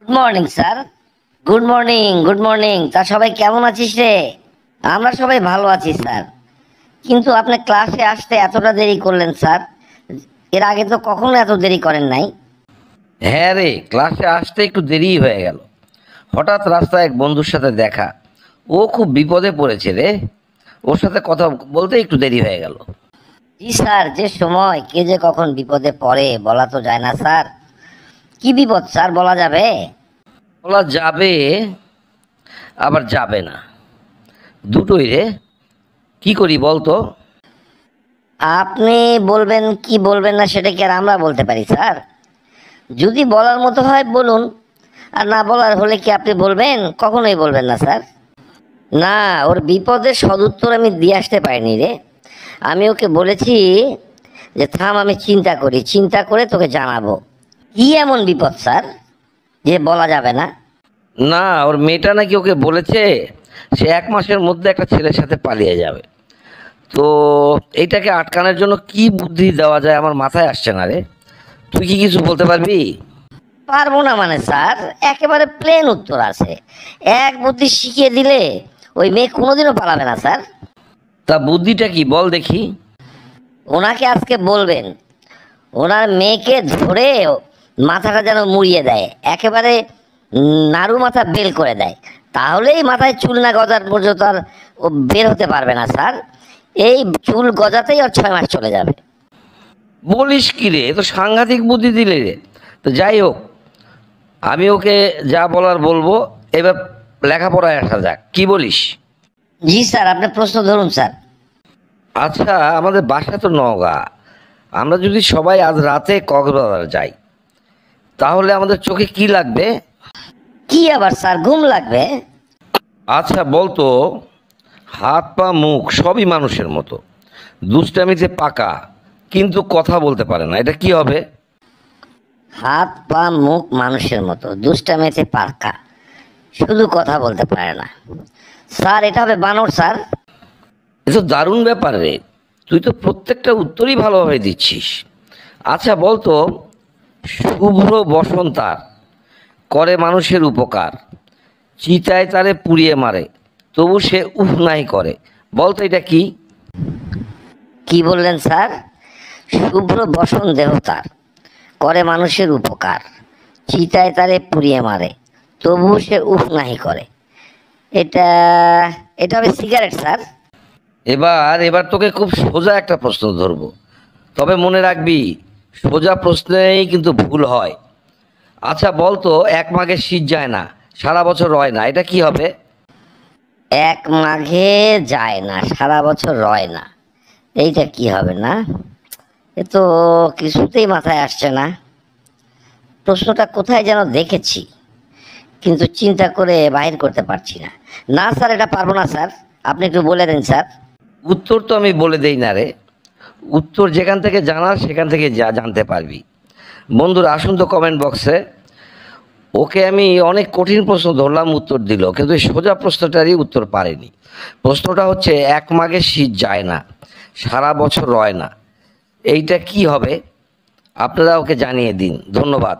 Good morning sir. Good morning, good morning. তা সবাই কেমন আছিস রে? আমরা সবাই ভালো আছি স্যার। কিন্তু আপনি ক্লাসে আসতে এতটা দেরি করলেন স্যার। এর আগে তো কখনো এত দেরি করেন নাই। হ্যাঁ রে, ক্লাসে আসতে একটু দেরি হয়ে গেল। হঠাৎ রাস্তায় এক বন্ধুর সাথে দেখা। ও খুব বিপদে পড়েছে রে। ওর সাথে কথা বলতে একটু দেরি হয়ে গেল। জি স্যার, যে সময় কে যে কখন বিপদে পড়ে বলা তো যায় না স্যার। কি বিপদ স্যার, বলা যাবে? বলা যাবে, আবার যাবে না, দুটোই রে। কি করি বলতো? আপনি বলবেন কি বলবেন না সেটা কি আর আমরা বলতে পারি স্যার? যদি বলার মতো হয় বলুন, আর না বলার হলে কি আপনি বলবেন? কখনোই বলবেন না স্যার। না, ওর বিপদের সদুত্তর আমি দিয়ে আসতে পারিনি রে। আমি ওকে বলেছি যে থাম, আমি চিন্তা করি, চিন্তা করে তোকে জানাবো। কি এমন বিপদ স্যার যে বলা যাবে না? না, ওর মেয়েটা নাকি ওকে বলেছে সে 1 মাসের মধ্যে একটা ছেলের সাথে পালিয়ে যাবে। তো এইটাকে আটকানোর জন্য কি বুদ্ধি দেওয়া যায় আমার মাথায় আসছে না রে। তুই কি কিছু বলতে পারবি? পারবো না মানে স্যার, একেবারে প্লেন উত্তর আছে। এক বুদ্ধি শিখিয়ে দিলে ওই মেয়ে কোনোদিনও পালাবে না স্যার। তা বুদ্ধিটা কি বল দেখি। ওনাকে আজকে বলবেন ওনার মেয়েকে ধরে মাথাটা যেন মুড়িয়ে দেয়, একেবারে নাড়ু মাথা বেল করে দেয়। তাহলেই মাথায় চুল না গজার পর্যন্ত আর ও বের হতে পারবে না স্যার। এই চুল গজাতেই ওর 6 মাস চলে যাবে। বলিস কি রে, এ তো সাংঘাতিক বুদ্ধি দিলে রে। তো যাই হোক, আমি ওকে যা বলার বলবো। এবার লেখাপড়ায় আসা যাক, কি বলিস? জি স্যার, আপনি প্রশ্ন ধরুন স্যার। আচ্ছা, আমাদের বাসা তো নওগাঁ। আমরা যদি সবাই আজ রাতে কক্সবাজার যাই, তাহলে আমাদের চোখে কি লাগবে? কি আবার স্যার, ঘুম লাগবে? আচ্ছা বলতো, হাত পা মুখ সবই মানুষের মতো, দুষ্টামিতে পাকা, কিন্তু কথা বলতে পারে না, এটা কি হবে? হাত পা মুখ মানুষের মতো, দুষ্টামিতে পাক্কা, শুধু কথা বলতে পারে না। স্যার, এটা হবে বানর স্যার। এ তো দারুণ ব্যাপার রে। তুই তো প্রত্যেকটা উত্তরই ভালোভাবে দিচ্ছিস। আচ্ছা বলতো, শুভ্র বসন্তার করে মানুষের উপকার, চিতায় তারে পুড়িয়ে মারে, তবু সে উহ নাই করে। বলতো এটা কি? কি বললেন স্যার? শুভ্র বসন দেহ তার, করে মানুষের উপকার, চিতায় তারে পুড়িয়ে মারে, তবু সে উফ নাহি করে। এটা এটা হবে সিগারেট স্যার। এবার এবার তোকে খুব সোজা একটা প্রশ্ন ধরবো, তবে মনে রাখবি সোজা প্রশ্নেই কিন্তু ভুল হয়। আচ্ছা বলতো, 1 মাঘে শীত যায় না, সারা বছর রয় না, এটা কি হবে? এক মাঘে যায় না, সারা বছর রয় না, এইটা কি হবে না? এ তো কিছুতেই মাথায় আসছে না। প্রশ্নটা কোথায় যেন দেখেছি, কিন্তু চিন্তা করে বাহির করতে পারছি না। না স্যার, এটা পারবো না স্যার, আপনি একটু বলে দেন স্যার। উত্তর তো আমি বলে দেই না রে। উত্তর যেখান থেকে জানার সেখান থেকে যা জানতে পারবি। বন্ধুরা আসুন তো কমেন্ট বক্সে। ওকে আমি অনেক কঠিন প্রশ্ন ধরলাম, উত্তর দিল, কিন্তু এই সোজা প্রশ্নটারই উত্তর পারেনি। প্রশ্নটা হচ্ছে 1 মাঘে শীত যায় না, সারা বছর রয় না, এইটা কি হবে? আপনারা ওকে জানিয়ে দিন। ধন্যবাদ।